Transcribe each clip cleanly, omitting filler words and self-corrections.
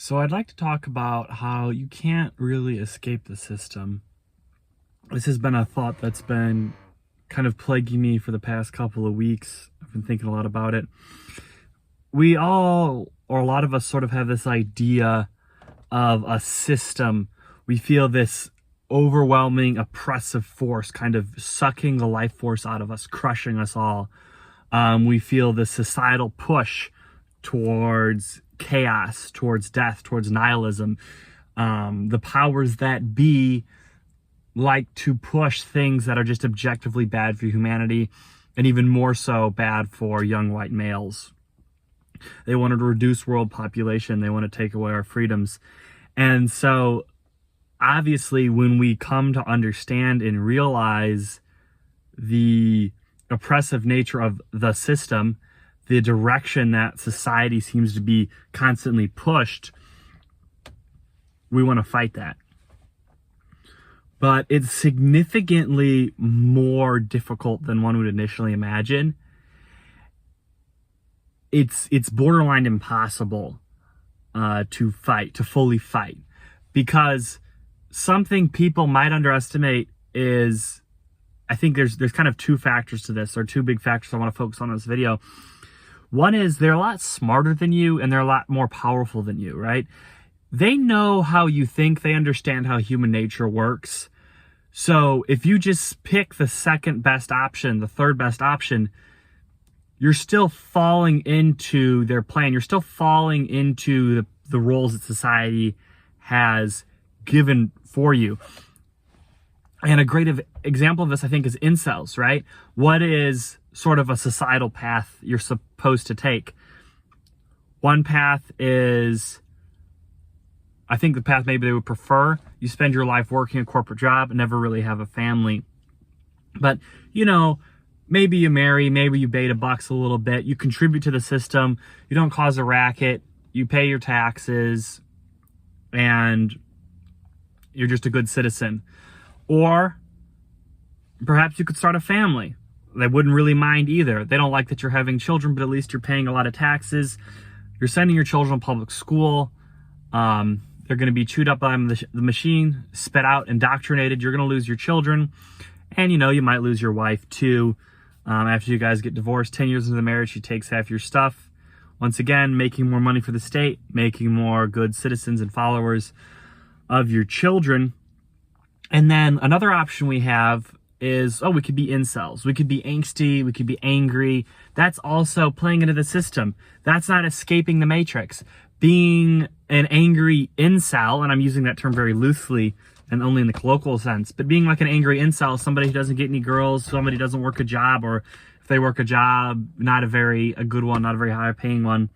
So I'd like to talk about how you can't really escape the system. This has been a thought that's been kind of plaguing me for the past couple of weeks. I've been thinking a lot about it. We all, or a lot of us, sort of have this idea of a system. We feel this overwhelming, oppressive force kind of sucking the life force out of us, crushing us all. We feel the societal push towards chaos, towards death, towards nihilism. The powers that be like to push things that are just objectively bad for humanity, and even more so bad for young white males. They want to reduce world population. They want to take away our freedoms. And so obviously when we come to understand and realize the oppressive nature of the system, the direction that society seems to be constantly pushed, we want to fight that. But it's significantly more difficult than one would initially imagine. It's borderline impossible to fully fight, because something people might underestimate is, I think there's kind of two factors to this, or two big factors I want to focus on in this video. One is they're a lot smarter than you, and they're a lot more powerful than you, right? They know how you think. They understand how human nature works. So if you just pick the second best option, the third best option, you're still falling into their plan. You're still falling into the roles that society has given for you. And a great example of this, I think, is incels, right? What is sort of a societal path you're supposed to take? One path is, I think the path maybe they would prefer, you spend your life working a corporate job and never really have a family. But, maybe you marry, maybe you beta bucks a little bit, you contribute to the system, you don't cause a racket, you pay your taxes, and you're just a good citizen. Or perhaps you could start a family. They wouldn't really mind either. They don't like that you're having children, but at least you're paying a lot of taxes. You're sending your children to public school. They're going to be chewed up by the machine, spit out, indoctrinated. You're going to lose your children. And, you might lose your wife too. After you guys get divorced, 10 years into the marriage, she takes half your stuff. Once again, making more money for the state, making more good citizens and followers of your children. And then another option we have is, we could be incels. We could be angsty. We could be angry. That's also playing into the system. That's not escaping the matrix. Being an angry incel, and I'm using that term very loosely and only in the colloquial sense, but being like an angry incel, somebody who doesn't get any girls, somebody who doesn't work a job, or if they work a job, not a good one, not a very high paying one,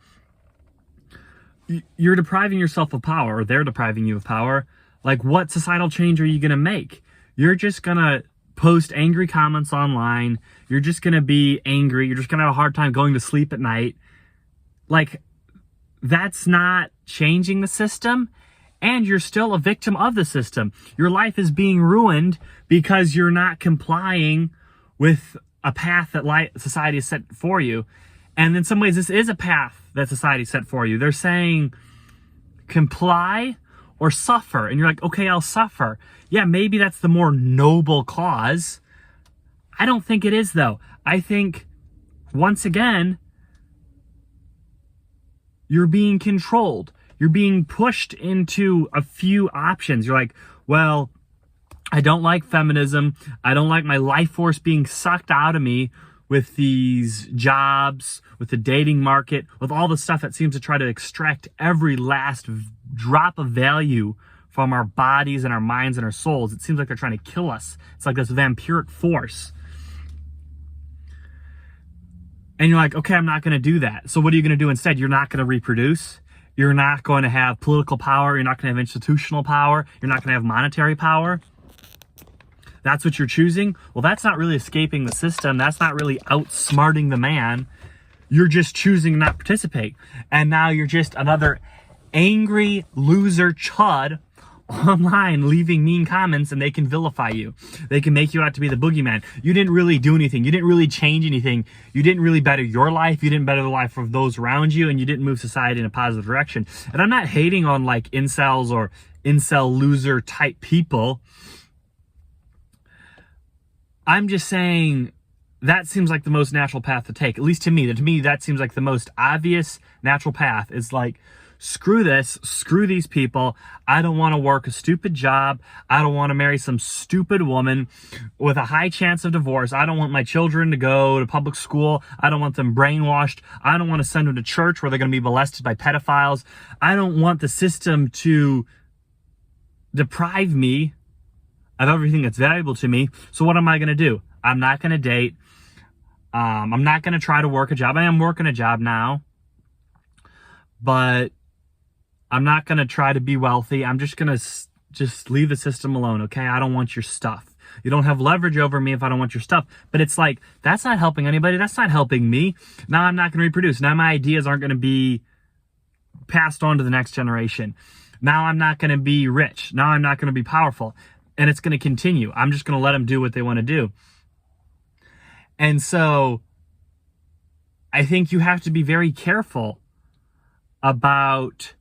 you're depriving yourself of power, or they're depriving you of power. Like, what societal change are you going to make? You're just going to post angry comments online. You're just going to be angry. You're just going to have a hard time going to sleep at night. Like, that's not changing the system, and you're still a victim of the system. Your life is being ruined because you're not complying with a path that society has set for you. And in some ways, this is a path that society set for you. They're saying, comply or suffer. And you're like, okay, I'll suffer. Yeah, maybe that's the more noble cause. I don't think it is, though. I think, once again, you're being controlled. You're being pushed into a few options. You're like, well, I don't like feminism. I don't like my life force being sucked out of me with these jobs, with the dating market, with all the stuff that seems to try to extract every last drop of value from our bodies and our minds and our souls. It seems like they're trying to kill us. It's like this vampiric force. And you're like, okay, I'm not going to do that. So what are you going to do instead? You're not going to reproduce. You're not going to have political power. You're not going to have institutional power. You're not going to have monetary power. That's what you're choosing. Well, that's not really escaping the system. That's not really outsmarting the man. You're just choosing not to participate. And now you're just another angry loser chud online leaving mean comments, and they can vilify you. They can make you out to be the boogeyman. You didn't really do anything. You didn't really change anything. You didn't really better your life. You didn't better the life of those around you, and you didn't move society in a positive direction. And I'm not hating on like incels or incel loser type people. I'm just saying that seems like the most natural path to take, at least to me. To me, that seems like the most obvious natural path. It's like, screw this, screw these people. I don't want to work a stupid job. I don't want to marry some stupid woman with a high chance of divorce. I don't want my children to go to public school. I don't want them brainwashed. I don't want to send them to church where they're going to be molested by pedophiles. I don't want the system to deprive me of everything that's valuable to me. So what am I going to do? I'm not going to date. I'm not going to try to work a job. I am working a job now, but I'm not going to try to be wealthy. I'm just going to just leave the system alone, okay? I don't want your stuff. You don't have leverage over me if I don't want your stuff. But it's like, that's not helping anybody. That's not helping me. Now I'm not going to reproduce. Now my ideas aren't going to be passed on to the next generation. Now I'm not going to be rich. Now I'm not going to be powerful. And it's going to continue. I'm just going to let them do what they want to do. And so I think you have to be very careful about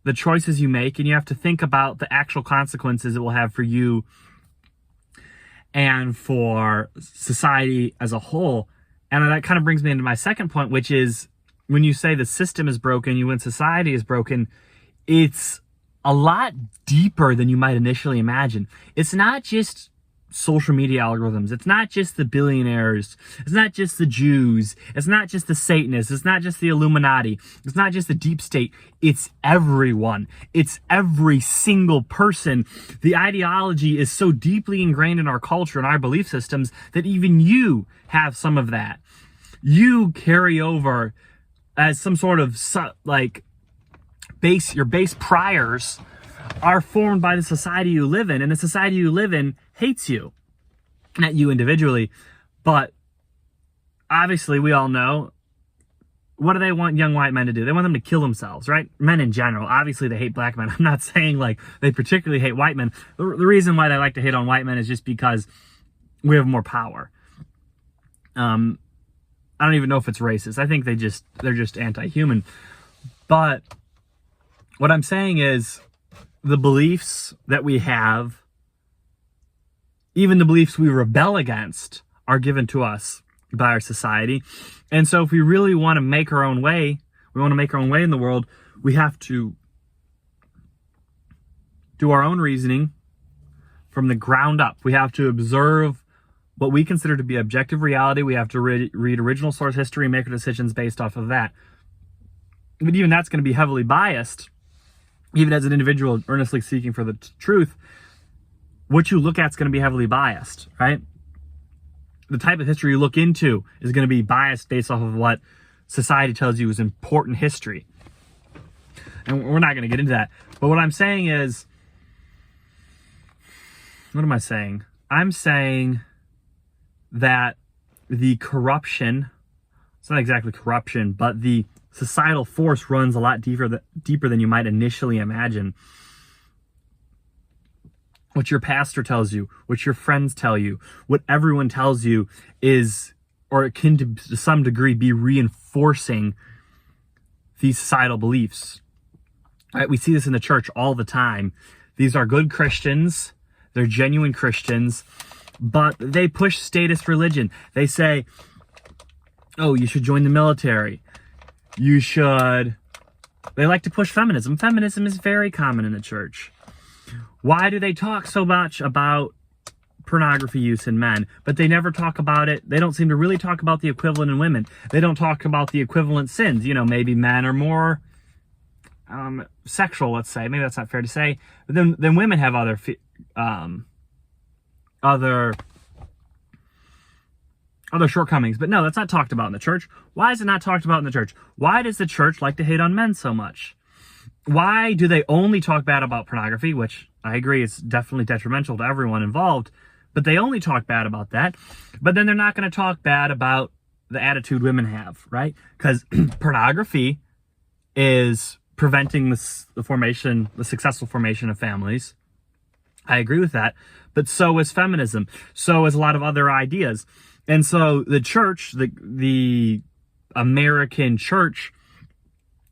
the choices you make, and you have to think about the actual consequences it will have for you and for society as a whole. And that kind of brings me into my second point, which is when you say the system is broken, when society is broken, it's a lot deeper than you might initially imagine. It's not just social media algorithms. It's not just the billionaires. It's not just the Jews. It's not just the Satanists. It's not just the Illuminati. It's not just the deep state. It's everyone. It's every single person. The ideology is so deeply ingrained in our culture and our belief systems that even you have some of that. You carry over as some sort of like your base priors are formed by the society you live in, and the society you live in hates you. Not you individually, but obviously we all know, what do they want young white men to do? They want them to kill themselves, right? Men in general. Obviously they hate black men. I'm not saying like they particularly hate white men. The reason why they like to hate on white men is just because we have more power. I don't even know if it's racist. I think they're just anti-human. But what I'm saying is, the beliefs that we have, even the beliefs we rebel against, are given to us by our society. And so if we really want to make our own way, we want to make our own way in the world, we have to do our own reasoning from the ground up. We have to observe what we consider to be objective reality. We have to read original source history and make our decisions based off of that. But even that's going to be heavily biased. Even as an individual earnestly seeking for the truth, what you look at is going to be heavily biased, right? The type of history you look into is going to be biased based off of what society tells you is important history. And we're not going to get into that. But what I'm saying is, what am I saying? I'm saying that the corruption, it's not exactly corruption, but the societal force runs a lot deeper than you might initially imagine. What your pastor tells you, what your friends tell you, what everyone tells you is, or it can to some degree be reinforcing these societal beliefs. Right? We see this in the church all the time. These are good Christians. They're genuine Christians, but they push status religion. They say, oh, you should join the military. They like to push feminism. Feminism is very common in the church. Why do they talk so much about pornography use in men, but they never talk about it? They don't seem to really talk about the equivalent in women. They don't talk about the equivalent sins. Maybe men are more sexual, let's say. Maybe that's not fair to say. But then women have other shortcomings. But no, that's not talked about in the church. Why is it not talked about in the church? Why does the church like to hate on men so much? Why do they only talk bad about pornography, which I agree is definitely detrimental to everyone involved, but they only talk bad about that. But then they're not going to talk bad about the attitude women have, right? Because pornography is preventing the successful formation of families. I agree with that, but so is feminism. So is a lot of other ideas. And so the church, the American church,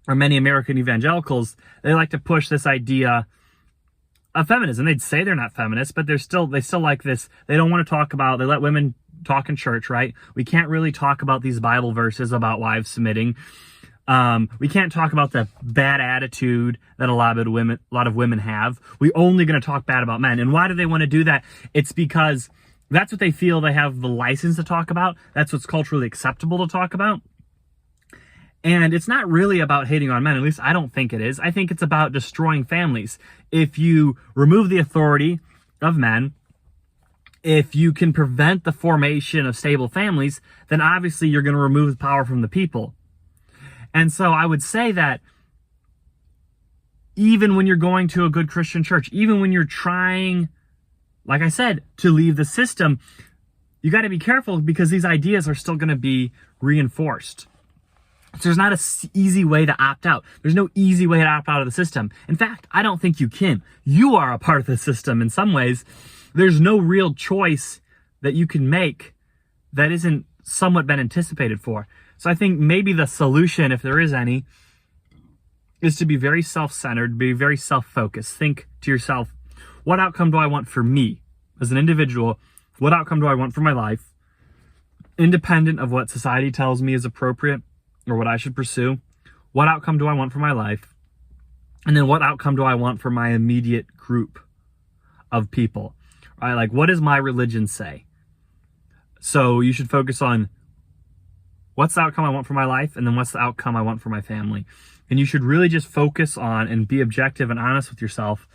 or many American evangelicals, they like to push this idea of feminism. They'd say they're not feminists, but they still like this. They don't want to talk about, they let women talk in church, right? We can't really talk about these Bible verses about wives submitting. We can't talk about the bad attitude that a lot of women have. We're only going to talk bad about men. And why do they want to do that? It's because that's what they feel they have the license to talk about. That's what's culturally acceptable to talk about. And it's not really about hating on men. At least I don't think it is. I think it's about destroying families. If you remove the authority of men, if you can prevent the formation of stable families, then obviously you're going to remove the power from the people. And so I would say that even when you're going to a good Christian church, even when you're trying, like I said, to leave the system, you got to be careful because these ideas are still going to be reinforced. So there's not an easy way to opt out. There's no easy way to opt out of the system. In fact, I don't think you can. You are a part of the system in some ways. There's no real choice that you can make that isn't somewhat been anticipated for. So I think maybe the solution, if there is any, is to be very self-centered, be very self-focused. Think to yourself, what outcome do I want for me as an individual? What outcome do I want for my life? Independent of what society tells me is appropriate or what I should pursue. What outcome do I want for my life? And then what outcome do I want for my immediate group of people? Right? Like, what does my religion say? So you should focus on what's the outcome I want for my life, and then what's the outcome I want for my family. And you should really just focus on and be objective and honest with yourself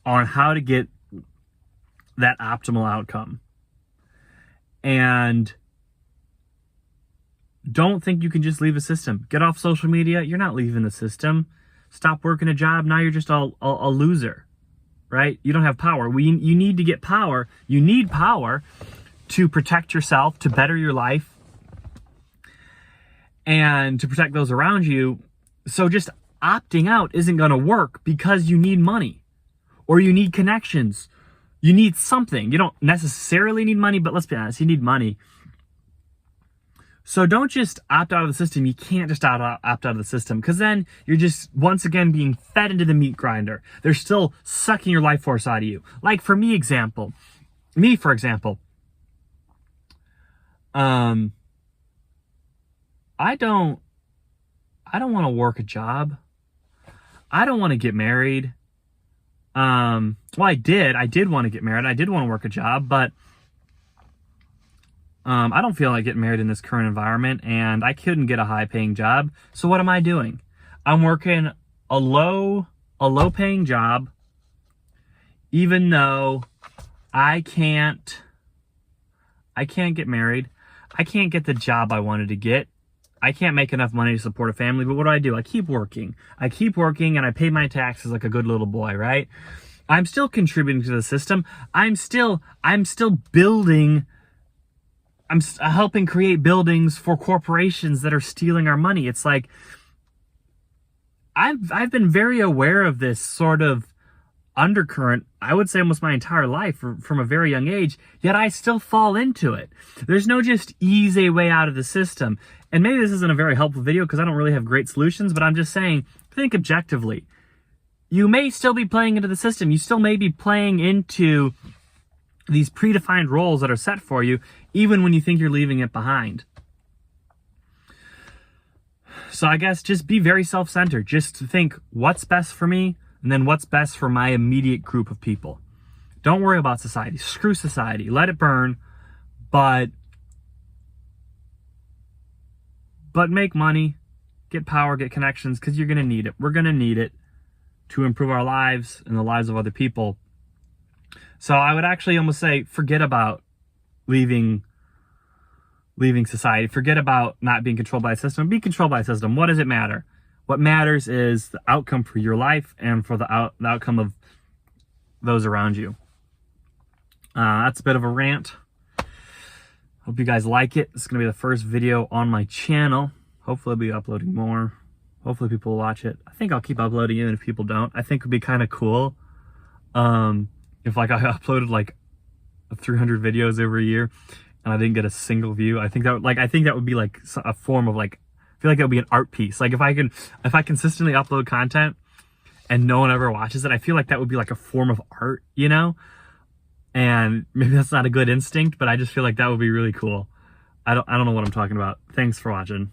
on how to get that optimal outcome. And don't think you can just leave a system. Get off social media. You're not leaving the system. Stop working a job. Now you're just a loser, right? You don't have power. You need to get power. You need power to protect yourself, to better your life, and to protect those around you. So just opting out isn't going to work because you need money or you need connections. You need something. You don't necessarily need money, but let's be honest, you need money. So don't just opt out of the system. You can't just opt out of the system because then you're just once again being fed into the meat grinder. They're still sucking your life force out of you. Like for me, for example, I don't want to work a job. I don't want to get married. Well, I did want to get married. I did want to work a job, but I don't feel like getting married in this current environment, and I couldn't get a high-paying job. So what am I doing? I'm working a low-paying job, even though I can't get married. I can't get the job I wanted to get. I can't make enough money to support a family, but what do? I keep working. And I pay my taxes like a good little boy, right? I'm still contributing to the system. I'm still building. I'm helping create buildings for corporations that are stealing our money. It's like, I've been very aware of this sort of undercurrent, I would say almost my entire life from a very young age, yet I still fall into it. There's no just easy way out of the system. And maybe this isn't a very helpful video because I don't really have great solutions, but I'm just saying, think objectively. You may still be playing into the system. You still may be playing into these predefined roles that are set for you, even when you think you're leaving it behind. So I guess just be very self-centered. Just think what's best for me, and then what's best for my immediate group of people. Don't worry about society. Screw society. Let it burn. But make money, get power, get connections, because you're going to need it. We're going to need it to improve our lives and the lives of other people. So I would actually almost say, forget about leaving society. Forget about not being controlled by a system. Be controlled by a system. What does it matter? What matters is the outcome for your life and for the outcome of those around you. That's a bit of a rant. Hope you guys like it. This is going to be the first video on my channel. Hopefully I'll be uploading more. Hopefully people will watch it. I think I'll keep uploading even if people don't. I think it would be kind of cool if like I uploaded like 300 videos every year and I didn't get a single view. I think that would be like a form of like, I feel like that would be an art piece. Like if I consistently upload content and no one ever watches it, I feel like that would be like a form of art, you know? And maybe that's not a good instinct, but I just feel like that would be really cool. I don't know what I'm talking about. Thanks for watching.